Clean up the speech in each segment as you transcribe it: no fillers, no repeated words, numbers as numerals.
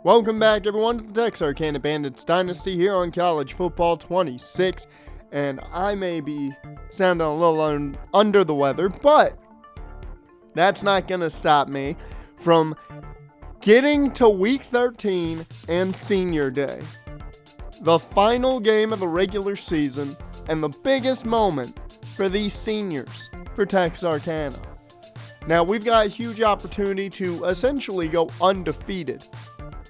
Welcome back, everyone, to the Texarkana Bandits Dynasty here on College Football 26. And I may be sounding a little under the weather, but that's not going to stop me from getting to Week 13 and Senior Day. The final game of the regular season and the biggest moment for these seniors for Texarkana. Now, we've got a huge opportunity to essentially go undefeated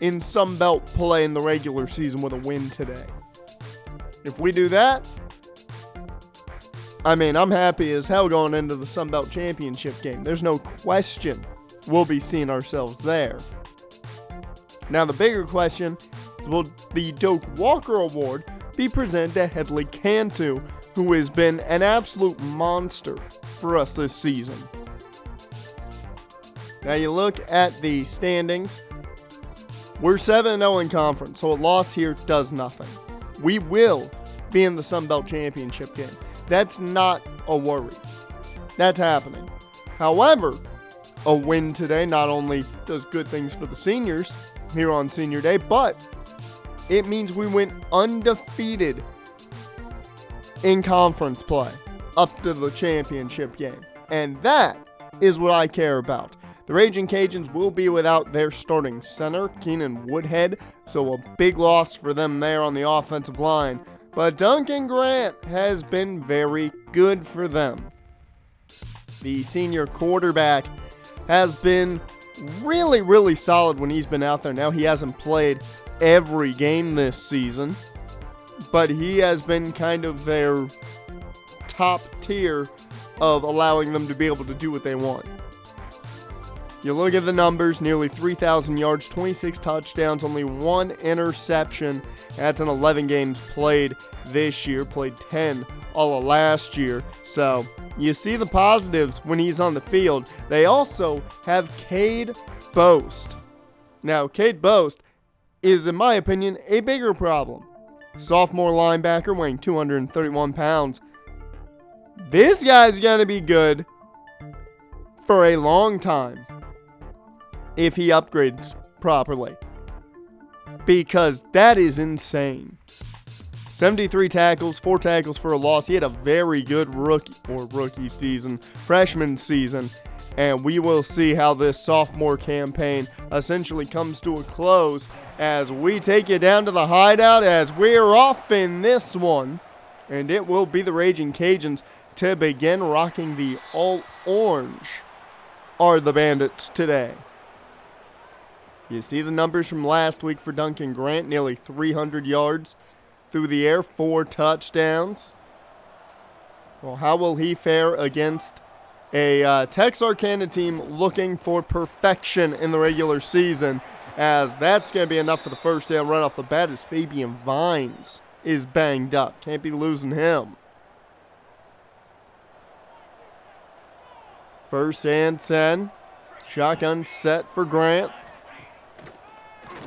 in Sun Belt play in the regular season with a win today. If we do that, I'm happy as hell going into the Sun Belt Championship game. There's no question we'll be seeing ourselves there. Now, the bigger question is, will the Doak Walker Award be presented to Headley Cantu, who has been an absolute monster for us this season? Now, you look at the standings. We're 7-0 in conference, so a loss here does nothing. We will be in the Sun Belt Championship game. That's not a worry. That's happening. However, a win today not only does good things for the seniors here on Senior Day, but it means we went undefeated in conference play up to the championship game. And that is what I care about. The Raging Cajuns will be without their starting center, Keenan Woodhead, so a big loss for them there on the offensive line. But Duncan Grant has been very good for them. The senior quarterback has been really, really solid when he's been out there. Now, he hasn't played every game this season, but he has been kind of their top tier of allowing them to be able to do what they want. You look at the numbers, nearly 3,000 yards, 26 touchdowns, only one interception. That's in 11 games played this year, played 10 all of last year. So you see the positives when he's on the field. They also have Cade Boast. Now, Cade Boast is, in my opinion, a bigger problem. Sophomore linebacker weighing 231 pounds. This guy's going to be good for a long time if he upgrades properly, because that is insane. 73 tackles, 4 tackles for a loss. He had a very good freshman season, and we will see how this sophomore campaign essentially comes to a close as we take you down to the Hideout as we're off in this one, and it will be the Raging Cajuns to begin rocking the all-orange are the Bandits today. You see the numbers from last week for Duncan Grant, nearly 300 yards through the air, 4 touchdowns. Well, how will he fare against a Texarkana team looking for perfection in the regular season, as that's going to be enough for the first down right off the bat as Fabian Vines is banged up. Can't be losing him. 1st and 10. Shotgun set for Grant.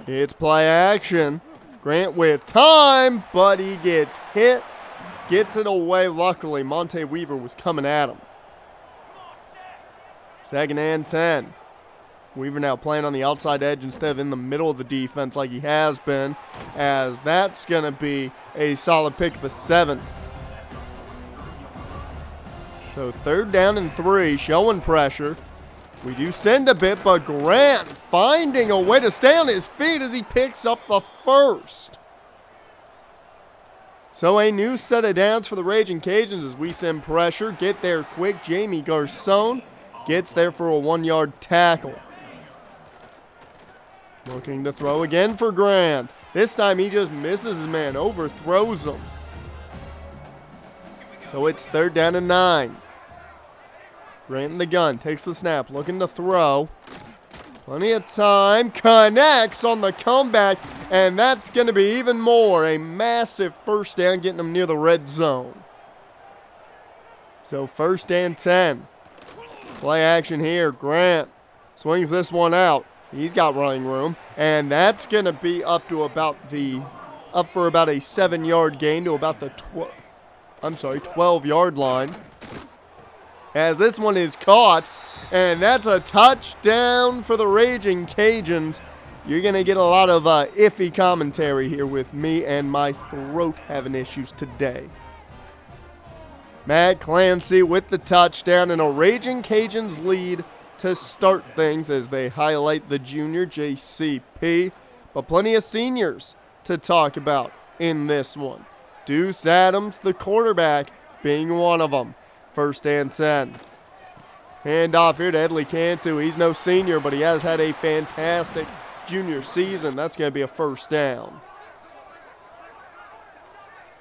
It's play action. Grant with time, but he gets hit. Gets it away, luckily. Monte Weaver was coming at him. 2nd and 10. Weaver now playing on the outside edge instead of in the middle of the defense like he has been, as that's going to be a solid pickup of 7. So 3rd down and 3, showing pressure. We do send a bit, but Grant finding a way to stay on his feet as he picks up the 1st. So a new set of downs for the Raging Cajuns as we send pressure. Get there quick. Jamie Garcon gets there for a 1-yard tackle. Looking to throw again for Grant. This time he just misses his man, overthrows him. So it's 3rd down and 9. Grant in the gun, takes the snap, looking to throw. Plenty of time, connects on the comeback, and that's going to be even more. A massive 1st down, getting them near the red zone. So 1st and 10. Play action here. Grant swings this one out. He's got running room, and that's going to be up for about a 7-yard gain to about the 12-yard line. As this one is caught, and that's a touchdown for the Raging Cajuns you're going to get a lot of iffy commentary here with me and my throat having issues today. Matt Clancy with the touchdown and a Raging Cajuns lead to start things as they highlight the junior JCP. But plenty of seniors to talk about in this one. Deuce Adams, the quarterback, being one of them. 1st and 10. Handoff here to Edley Cantu. He's no senior, but he has had a fantastic junior season. That's going to be a 1st down.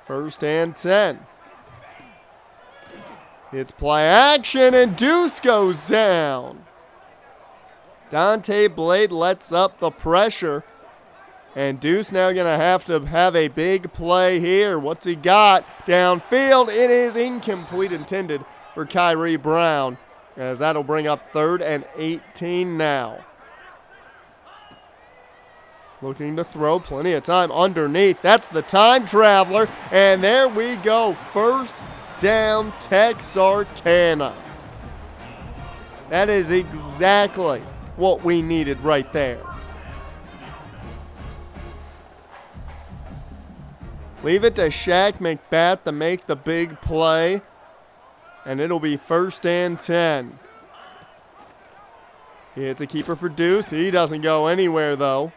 1st and 10. It's play action, and Deuce goes down. Dante Blade lets up the pressure. And Deuce now going to have a big play here. What's he got? Downfield. It is incomplete, intended for Kyrie Brown, as that'll bring up 3rd and 18 now. Looking to throw, plenty of time underneath. That's the time traveler. And there we go. 1st down, Texarkana. That is exactly what we needed right there. Leave it to Shaq McBath to make the big play. And it'll be 1st and 10. It's a keeper for Deuce. He doesn't go anywhere, though.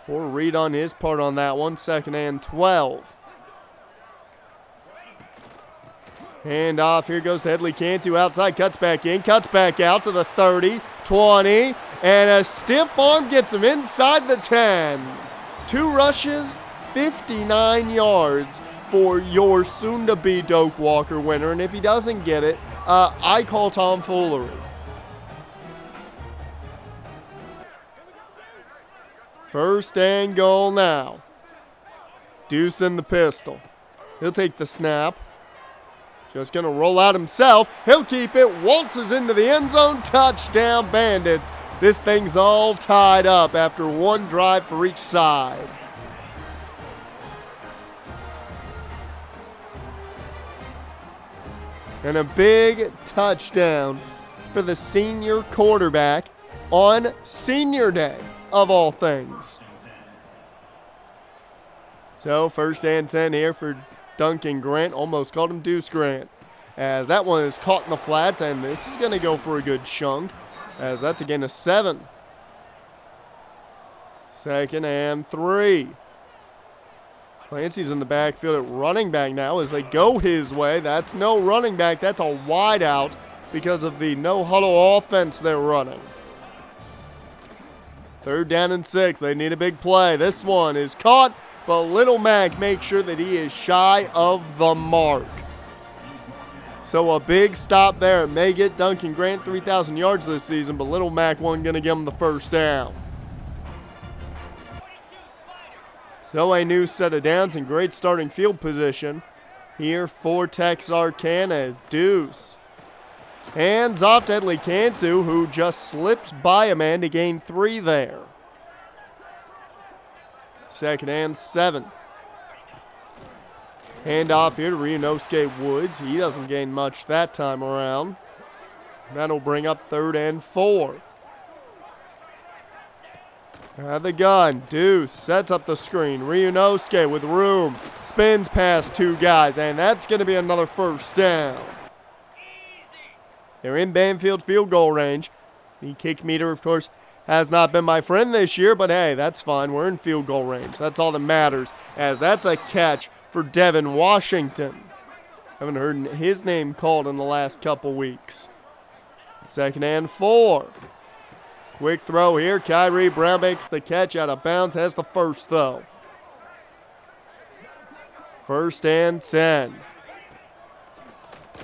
Poor read on his part on that one. 2nd and 12. Hand off. Here goes Edley Cantu outside. Cuts back in. Cuts back out to the 30, 20. And a stiff arm gets him inside the 10. 2 rushes, 59 yards for your soon-to-be Doak Walker winner. And if he doesn't get it, I call tomfoolery. 1st and goal now. Deuce in the pistol. He'll take the snap. Just going to roll out himself. He'll keep it. Waltzes into the end zone. Touchdown, Bandits. This thing's all tied up after one drive for each side. And a big touchdown for the senior quarterback on Senior Day, of all things. So 1st and 10 here for Duncan Grant. Almost called him Deuce Grant, as that one is caught in the flats, and this is going to go for a good chunk, as that's again a 7. 2nd and 3. Clancy's in the backfield at running back now as they go his way. That's no running back. That's a wide out because of the no-huddle offense they're running. 3rd down and 6. They need a big play. This one is caught, but Little Mac makes sure that he is shy of the mark. So a big stop there. It may get Duncan Grant 3,000 yards this season, but Little Mac wasn't going to give him the 1st down. So a new set of downs and great starting field position here for Texarkana as Deuce hands off to Edley Cantu, who just slips by a man to gain 3 there. 2nd and 7. Hand off here to Rionosuke Woods. He doesn't gain much that time around. That'll bring up 3rd and 4. At the gun, Deuce sets up the screen. Rionosuke with room, spins past 2 guys, and that's going to be another 1st down. They're in Banfield field goal range. The kick meter, of course, has not been my friend this year, but hey, that's fine. We're in field goal range. That's all that matters, as that's a catch for Devin Washington. Haven't heard his name called in the last couple weeks. 2nd and 4. Quick throw here. Kyrie Brown makes the catch out of bounds. Has the 1st, though. 1st and 10.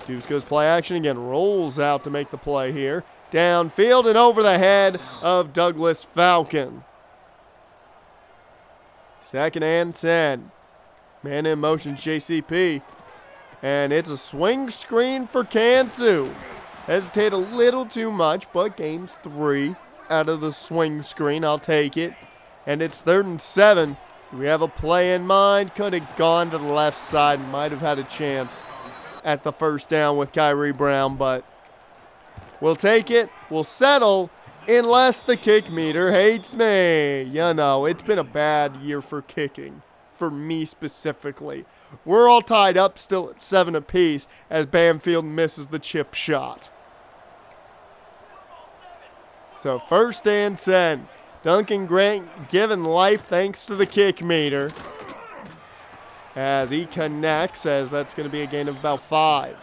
Deuce goes play action again. Rolls out to make the play here. Downfield and over the head of Douglas Falcon. 2nd and 10. Man in motion, JCP. And it's a swing screen for Cantu. Hesitate a little too much, but gains 3 out of the swing screen. I'll take it. And it's 3rd and 7. We have a play in mind. Could have gone to the left side. Might have had a chance at the 1st down with Kyrie Brown, but we'll take it. We'll settle. Unless the kick meter hates me. You know, it's been a bad year for kicking. For me specifically. We're all tied up still at 7 apiece as Bamfield misses the chip shot. So 1st and 10. Duncan Grant given life thanks to the kick meter. As he connects, as that's going to be a gain of about 5.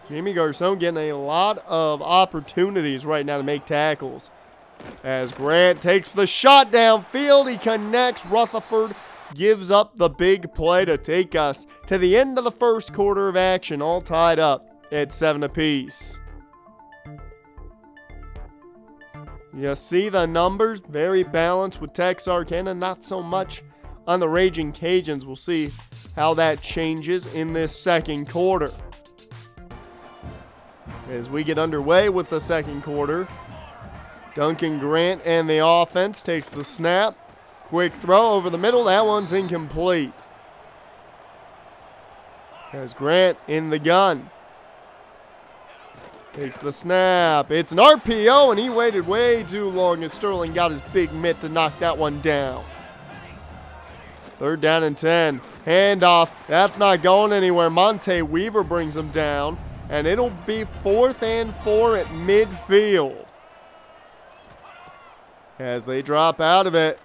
Jamie Garcon getting a lot of opportunities right now to make tackles. As Grant takes the shot downfield, he connects. Rutherford gives up the big play to take us to the end of the first quarter of action, all tied up at 7 apiece. You see the numbers, very balanced with Texarkana, not so much on the Raging Cajuns. We'll see how that changes in this second quarter. As we get underway with the second quarter, Duncan Grant and the offense takes the snap. Quick throw over the middle. That one's incomplete. As Grant in the gun. Takes the snap. It's an RPO, and he waited way too long as Sterling got his big mitt to knock that one down. 3rd down and 10. Handoff. That's not going anywhere. Monte Weaver brings him down, and it'll be 4th and 4 at midfield. As they drop out of it,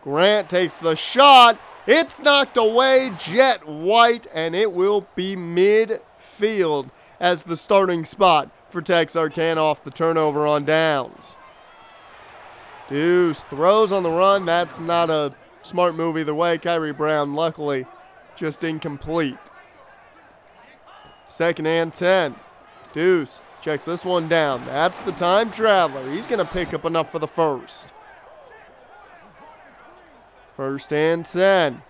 Grant takes the shot. It's knocked away, jet white, and it will be midfield as the starting spot for Texarkana off the turnover on downs. Deuce throws on the run. That's not a smart move either way. Kyrie Brown, luckily, just incomplete. 2nd and 10. Deuce checks this one down. That's the time traveler. He's going to pick up enough for the first. 1st and 10.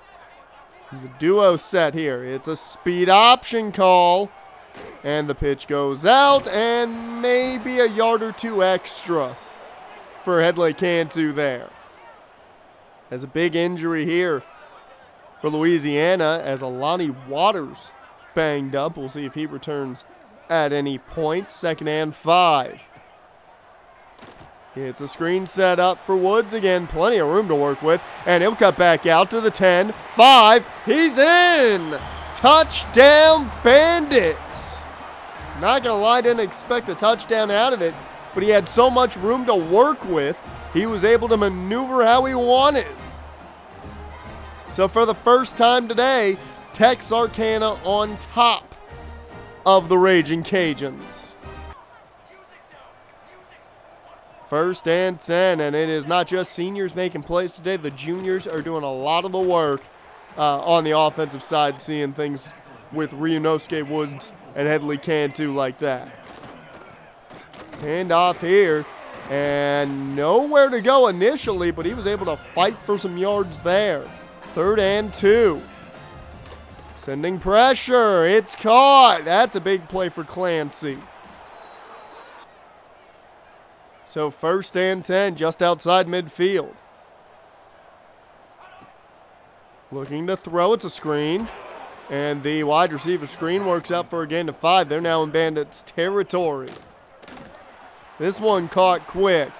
The duo set here. It's a speed option call. And the pitch goes out, and maybe a yard or 2 extra for Headley Cantu there. Has a big injury here for Louisiana as Alani Waters banged up. We'll see if he returns at any point. 2nd and 5. It's a screen set up for Woods again. Plenty of room to work with. And he'll cut back out to the 10. 5. He's in! Touchdown, Bandits! Not going to lie, didn't expect a touchdown out of it, but he had so much room to work with, he was able to maneuver how he wanted. So for the first time today, Texarkana on top of the Raging Cajuns. 1st and 10, and it is not just seniors making plays today. The juniors are doing a lot of the work on the offensive side, seeing things with Ryunosuke Woods and Headley Cantu like that. Hand off here, and nowhere to go initially, but he was able to fight for some yards there. 3rd and 2. Sending pressure. It's caught. That's a big play for Clancy. So 1st and 10, just outside midfield. Looking to throw. It's a screen. And the wide receiver screen works out for a gain of 5. They're now in Bandits territory. This one caught quick.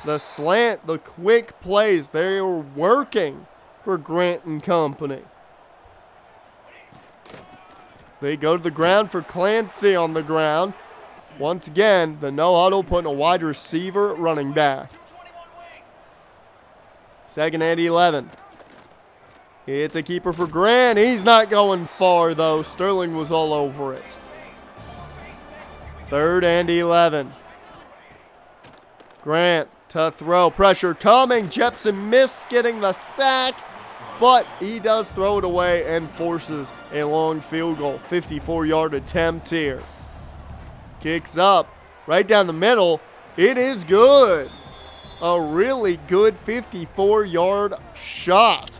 The slant, the quick plays, they are working for Grant and company. They go to the ground for Clancy on the ground. Once again, the no huddle putting a wide receiver running back. 2nd and 11. It's a keeper for Grant. He's not going far, though. Sterling was all over it. 3rd and 11. Grant to throw. Pressure coming. Jepson missed getting the sack, but he does throw it away and forces a long field goal. 54-yard attempt here. Kicks up right down the middle. It is good. A really good 54-yard shot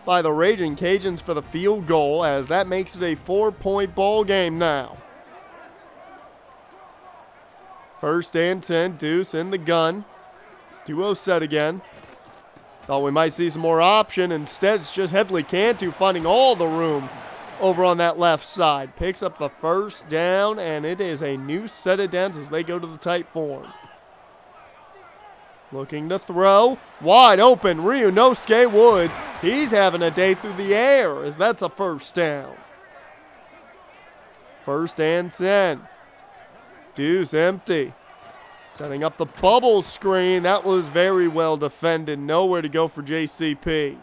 by the Raging Cajuns for the field goal, as that makes it a 4-point ball game now. 1st and 10, Deuce in the gun. Duo set again. Thought we might see some more option. Instead, it's just Headley Cantu finding all the room over on that left side. Picks up the 1st down, and it is a new set of downs as they go to the tight form. Looking to throw. Wide open. Ryunosuke Woods. He's having a day through the air as that's a first down. 1st and 10. Deuce empty. Setting up the bubble screen. That was very well defended. Nowhere to go for JCP.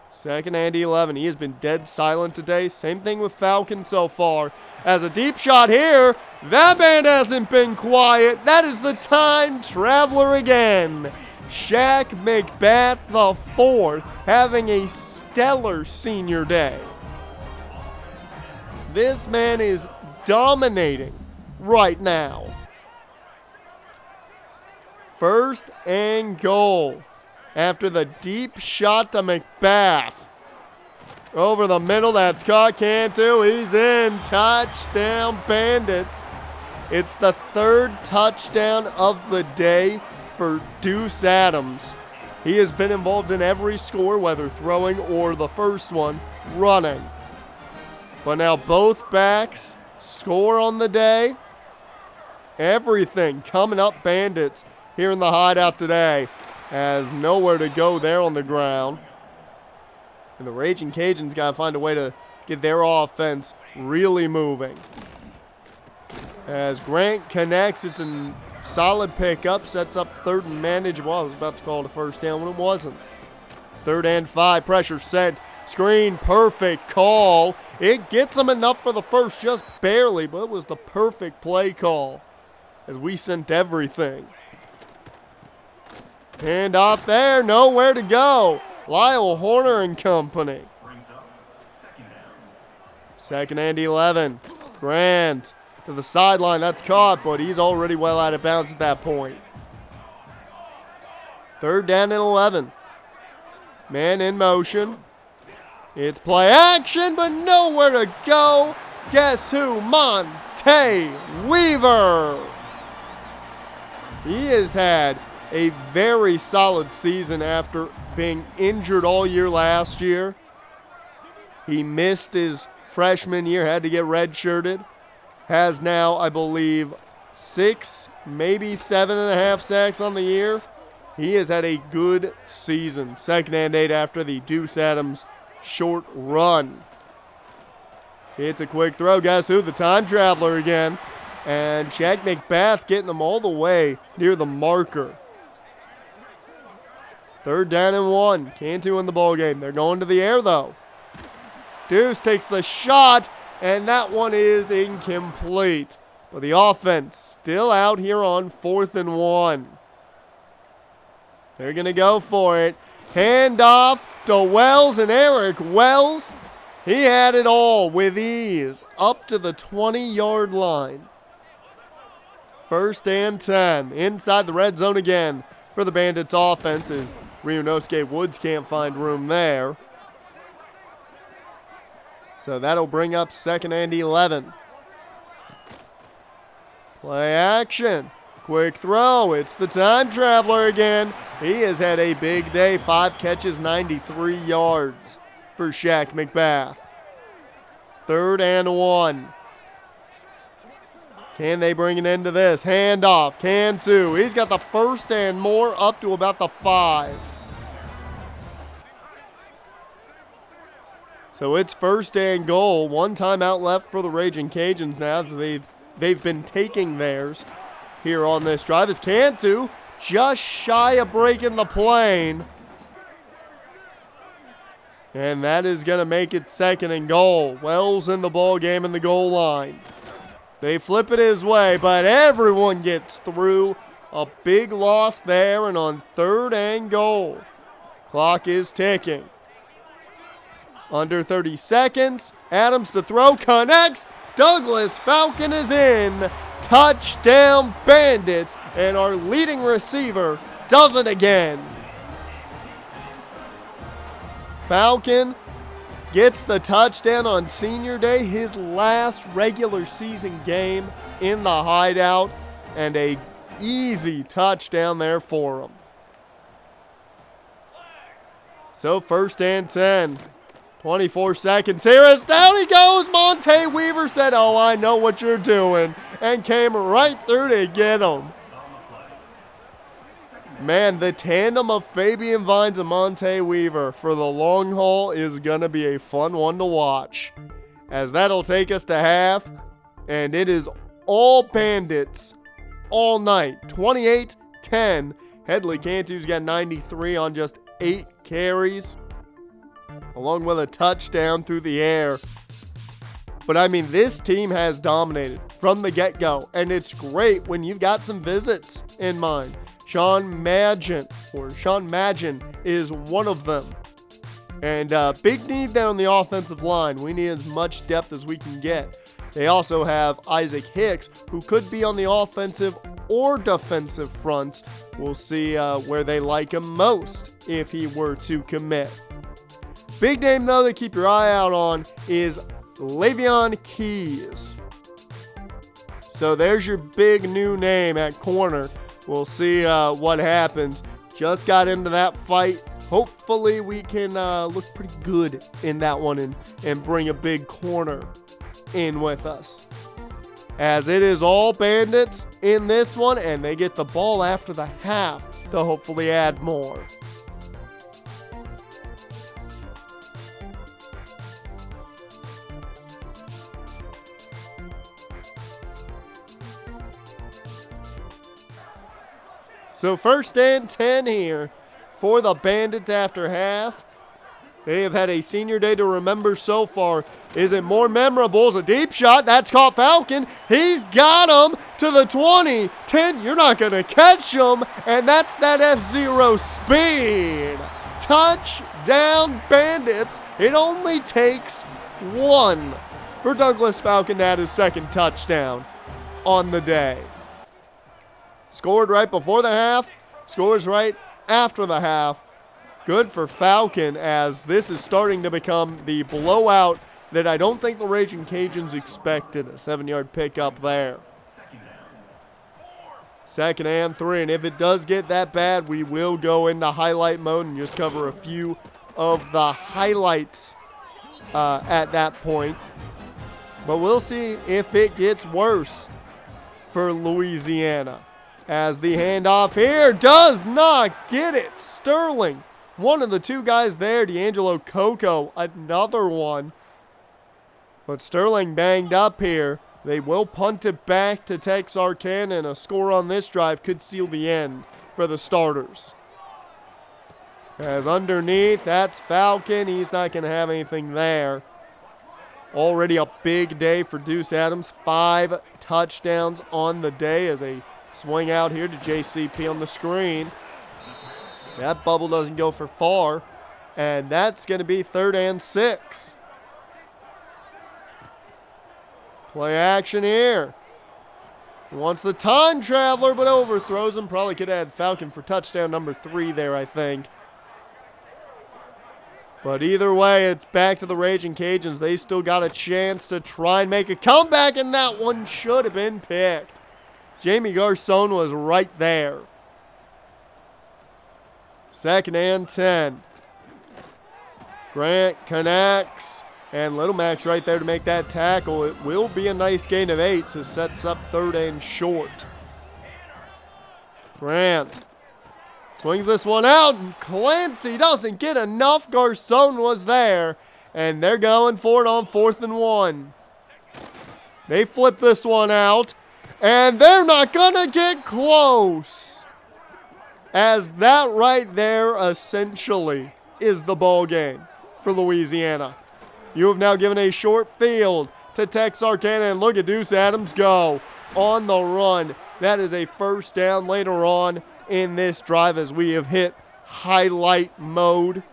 2nd and 11. He has been dead silent today. Same thing with Falcon so far. As a deep shot here. That man hasn't been quiet. That is the time traveler again. Shaq McBath IV having a stellar senior day. This man is dominating right now. 1st and goal. After the deep shot to McBath. Over the middle, that's caught. Cantu, he's in. Touchdown, Bandits. It's the 3rd touchdown of the day for Deuce Adams. He has been involved in every score, whether throwing or the first one, running. But now both backs score on the day. Everything coming up Bandits here in the Hideout today. Has nowhere to go there on the ground. And the Raging Cajuns got to find a way to get their offense really moving. As Grant connects, it's a solid pickup. Sets up 3rd and manageable. I was about to call it a first down when it wasn't. 3rd and 5. Pressure sent. Screen. Perfect call. It gets them enough for the first, just barely. But it was the perfect play call. As we sent everything. And off there, nowhere to go. Lyle Horner and company. 2nd and 11. Grant to the sideline. That's caught, but he's already well out of bounds at that point. 3rd down and 11. Man in motion. It's play action, but nowhere to go. Guess who? Monte Weaver. He has had a very solid season after being injured all year last year. He missed his freshman year, had to get redshirted. Has now, I believe, 6, maybe 7.5 sacks on the year. He has had a good season. 2nd and 8 after the Deuce Adams short run. It's a quick throw. Guess who? The time traveler again. And Shaq McBath getting them all the way near the marker. 3rd down and 1. Cantu in the ball game. They're going to the air, though. Deuce takes the shot, and that one is incomplete. But the offense still out here on 4th and 1. They're going to go for it. Handoff to Wells, and Eric Wells, he had it all with ease up to the 20-yard line. 1st and 10. Inside the red zone again for the Bandits offenses. Ryunosuke Woods can't find room there. So that'll bring up 2nd and 11. Play action. Quick throw. It's the time traveler again. He has had a big day. 5 catches, 93 yards for Shaq McBath. 3rd and 1. Can they bring an end to this? Handoff. Cantu. He's got the 1st and more up to about the 5. So it's 1st and goal. 1 timeout left for the Raging Cajuns now. They've been taking theirs here on this drive. As Cantu just shy of breaking the plane. And that is going to make it 2nd and goal. Wells in the ball game in the goal line. They flip it his way, but everyone gets through. A big loss there, and on 3rd and goal. Clock is ticking. Under 30 seconds. Adams to throw. Connects. Douglas Falcon is in. Touchdown Bandits. And our leading receiver does it again. Falcon gets the touchdown on senior day. His last regular season game in the Hideout. And a easy touchdown there for him. So 1st and 10. 24 seconds here as down he goes. Monte Weaver said, "Oh, I know what you're doing," and came right through to get him. Man, the tandem of Fabian Vines and Monte Weaver for the long haul is going to be a fun one to watch. As that'll take us to half, and it is all Bandits all night. 28-10. Headley Cantu's got 93 on just 8 carries, along with a touchdown through the air. But I mean, this team has dominated from the get-go, and it's great when you've got some visits in mind. Sean Magin is one of them. And big need there on the offensive line. We need as much depth as we can get. They also have Isaac Hicks, who could be on the offensive or defensive fronts. We'll see where they like him most if he were to commit. Big name, though, to keep your eye out on is Le'Veon Keys. So there's your big new name at corner. We'll see what happens. Just got into that fight. Hopefully we can look pretty good in that one and bring a big corner in with us. As it is all Bandits in this one, and they get the ball after the half to hopefully add more. So 1st and 10 here for the Bandits after half. They have had a senior day to remember so far. Is it more memorable? It's a deep shot. That's caught Falcon. He's got him to the 20. 10, you're not going to catch him. And that's that F-Zero speed. Touchdown Bandits. It only takes one for Douglas Falcon to add his 2nd touchdown on the day. Scored right before the half, scores right after the half. Good for Falcon, as this is starting to become the blowout that I don't think the Raging Cajuns expected. A 7-yard pickup there. 2nd and 3, and if it does get that bad, we will go into highlight mode and just cover a few of the highlights at that point. But we'll see if it gets worse for Louisiana. As the handoff here does not get it. Sterling, one of the 2 guys there. D'Angelo Coco, another one. But Sterling banged up here. They will punt it back to Texarkana, and a score on this drive could seal the end for the starters. As underneath, that's Falcon. He's not going to have anything there. Already a big day for Deuce Adams. 5 touchdowns on the day as a swing out here to JCP on the screen. That bubble doesn't go for far, and that's going to be 3rd and 6. Play action here. He wants the time traveler, but overthrows him. Probably could have had Falcon for touchdown number 3 there, I think. But either way, it's back to the Raging Cajuns. They still got a chance to try and make a comeback, and that one should have been picked. Jamie Garcon was right there. 2nd and 10. Grant connects, and Little Mac's right there to make that tackle. It will be a nice gain of 8, so sets up 3rd and short. Grant swings this one out, and Clancy doesn't get enough. Garcon was there, and they're going for it on 4th and 1. They flip this one out, and they're not going to get close. As that right there essentially is the ball game for Louisiana. You have now given a short field to Texarkana, and look at Deuce Adams go on the run. That is a 1st down later on in this drive as we have hit highlight mode.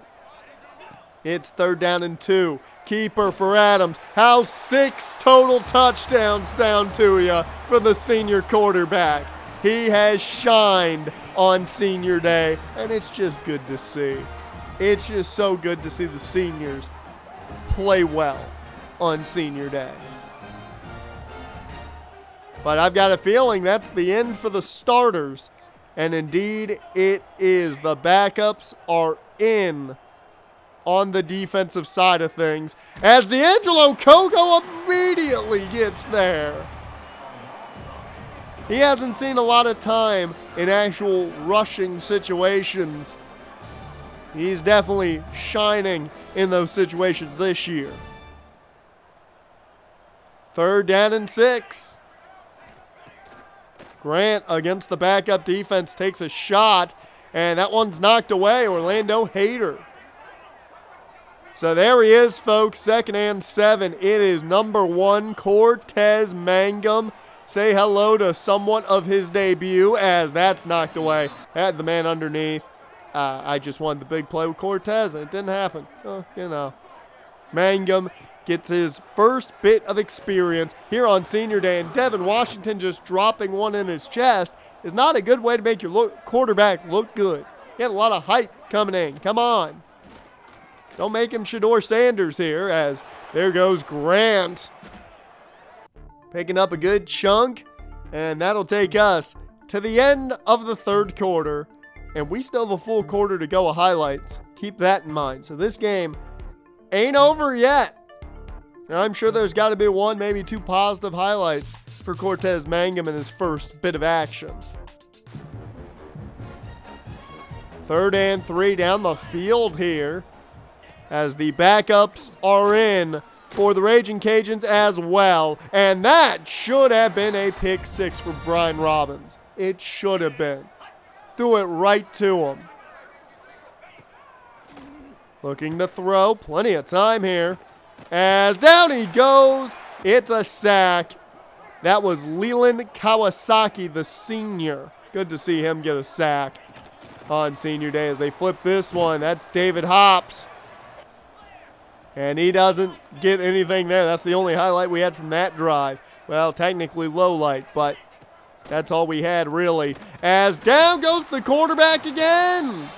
It's 3rd down and 2. Keeper for Adams. How 6 total touchdowns sound to you for the senior quarterback. He has shined on senior day, and it's just good to see. It's just so good to see the seniors play well on senior day. But I've got a feeling that's the end for the starters, and indeed it is. The backups are in on the defensive side of things, as D'Angelo Coco immediately gets there. he hasn't seen a lot of time in actual rushing situations. He's definitely shining in those situations this year. 3rd down and 6. Grant against the backup defense takes a shot, and that one's knocked away. Orlando Hader. So there he is, folks. 2nd and 7. It is number 1, Cortez Mangum. Say hello to somewhat of his debut as that's knocked away. Had the man underneath. I just wanted the big play with Cortez, and it didn't happen. Mangum gets his first bit of experience here on senior day, and Devin Washington just dropping one in his chest is not a good way to make your quarterback look good. He had a lot of hype coming in. Come on. Don't make him Shedeur Sanders here, as there goes Grant. Picking up a good chunk, and that'll take us to the end of the 3rd quarter. And we still have a full quarter to go of highlights. Keep that in mind. So this game ain't over yet. And I'm sure there's got to be 1, maybe 2 positive highlights for Cortez Mangum in his first bit of action. 3rd and 3 down the field here, as the backups are in for the Raging Cajuns as well. And that should have been a pick 6 for Brian Robbins. It should have been. Threw it right to him. Looking to throw. Plenty of time here. As down he goes. It's a sack. That was Leland Kawasaki, the senior. Good to see him get a sack on senior day as they flip this one. That's David Hops. And he doesn't get anything there. That's the only highlight we had from that drive. Well, technically low light, but that's all we had really. As down goes the quarterback again.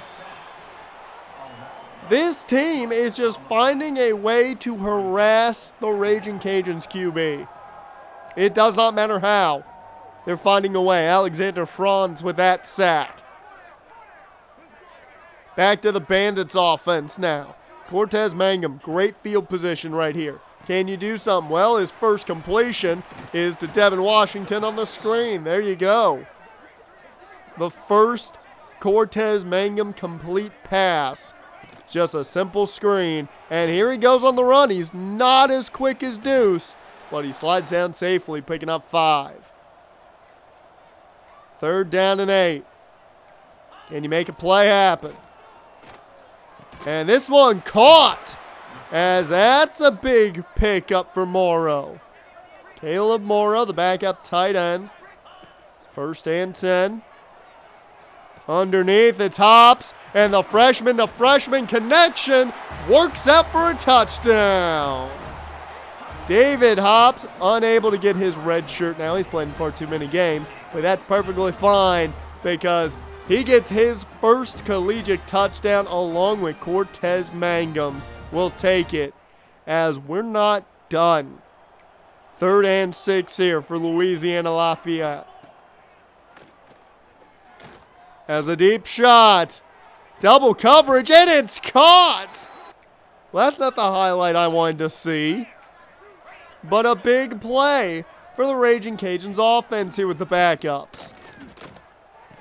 This team is just finding a way to harass the Raging Cajuns QB. It does not matter how. They're finding a way. Alexander Franz with that sack. Back to the Bandits offense now. Cortez Mangum, great field position right here. Can you do something? Well, his first completion is to Devin Washington on the screen. There you go. The first Cortez Mangum complete pass. Just a simple screen. And here he goes on the run. He's not as quick as Deuce, but he slides down safely, picking up 5. 3rd down and 8. Can you make a play happen? And this one caught, as that's a big pickup for Morrow. Caleb Morrow, the backup tight end. 1st and 10. Underneath, it's Hops, and the freshman to freshman connection works out for a touchdown. David Hops unable to get his red shirt now. He's playing far too many games, but that's perfectly fine because he gets his first collegiate touchdown along with Cortez Mangum's. We'll take it as we're not done. 3rd and 6 here for Louisiana Lafayette. As a deep shot. Double coverage, and it's caught. Well, that's not the highlight I wanted to see. But a big play for the Raging Cajuns offense here with the backups.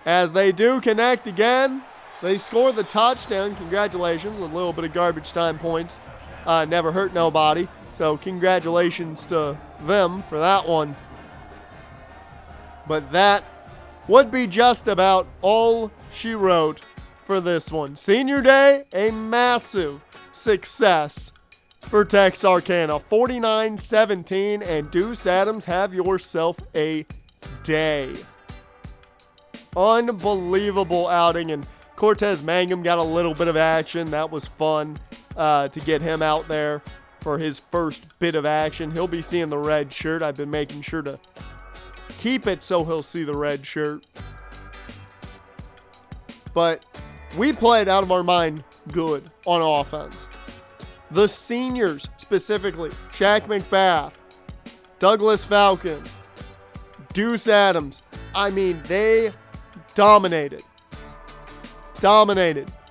As they do connect again, they score the touchdown. Congratulations. A little bit of garbage time points. Never hurt nobody. So congratulations to them for that one. But that would be just about all she wrote for this one. Senior day, a massive success for Texarkana. 49-17, and Deuce Adams, have yourself a day. Unbelievable outing, and Cortez Mangum got a little bit of action. That was fun to get him out there for his first bit of action. He'll be seeing the red shirt. I've been making sure to keep it so he'll see the red shirt. But we played out of our mind good on offense. The seniors specifically, Shaq McBath, Douglas Falcon, Deuce Adams, I mean, they dominated.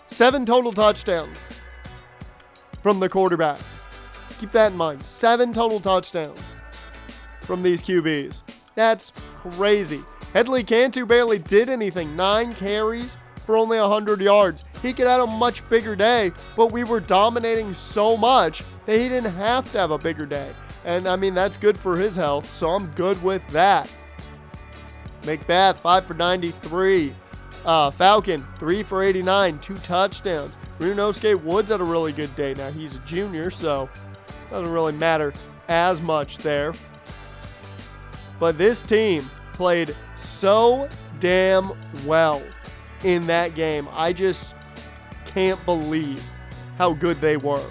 7 total touchdowns from the quarterbacks. Keep that in mind. 7 total touchdowns from these QBs. That's crazy. Headley Cantu barely did anything. 9 carries for only 100 yards. He could have a much bigger day, but we were dominating so much that he didn't have to have a bigger day. And, I mean, that's good for his health, so I'm good with that. McBath, 5 for 93. Falcon, 3 for 89, 2 touchdowns. Runosuke Woods had a really good day. Now, he's a junior, so doesn't really matter as much there. But this team played so damn well in that game. I just can't believe how good they were.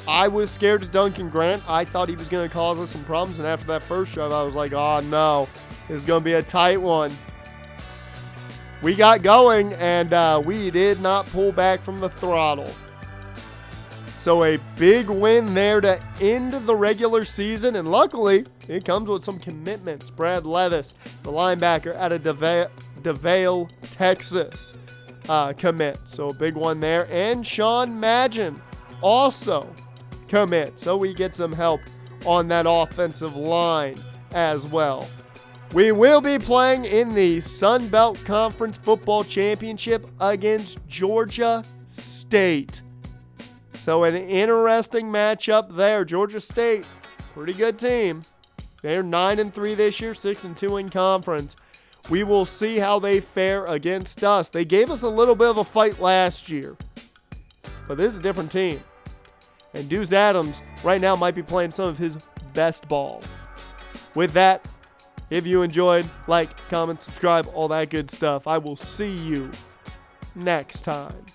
I was scared of Duncan Grant. I thought he was going to cause us some problems, and after that first drive, I was like, oh no, this is going to be a tight one. We got going, and we did not pull back from the throttle. So a big win there to end the regular season, and luckily, it comes with some commitments. Brad Levis, the linebacker out of DeVale, Texas, commit. So a big one there. And Sean Magin also commit. So we get some help on that offensive line as well. We will be playing in the Sun Belt Conference Football Championship against Georgia State. So an interesting matchup there. Georgia State, pretty good team. They're 9-3 this year, 6-2 in conference. We will see how they fare against us. They gave us a little bit of a fight last year, but this is a different team. And Deuce Adams right now might be playing some of his best ball. With that, if you enjoyed, like, comment, subscribe, all that good stuff. I will see you next time.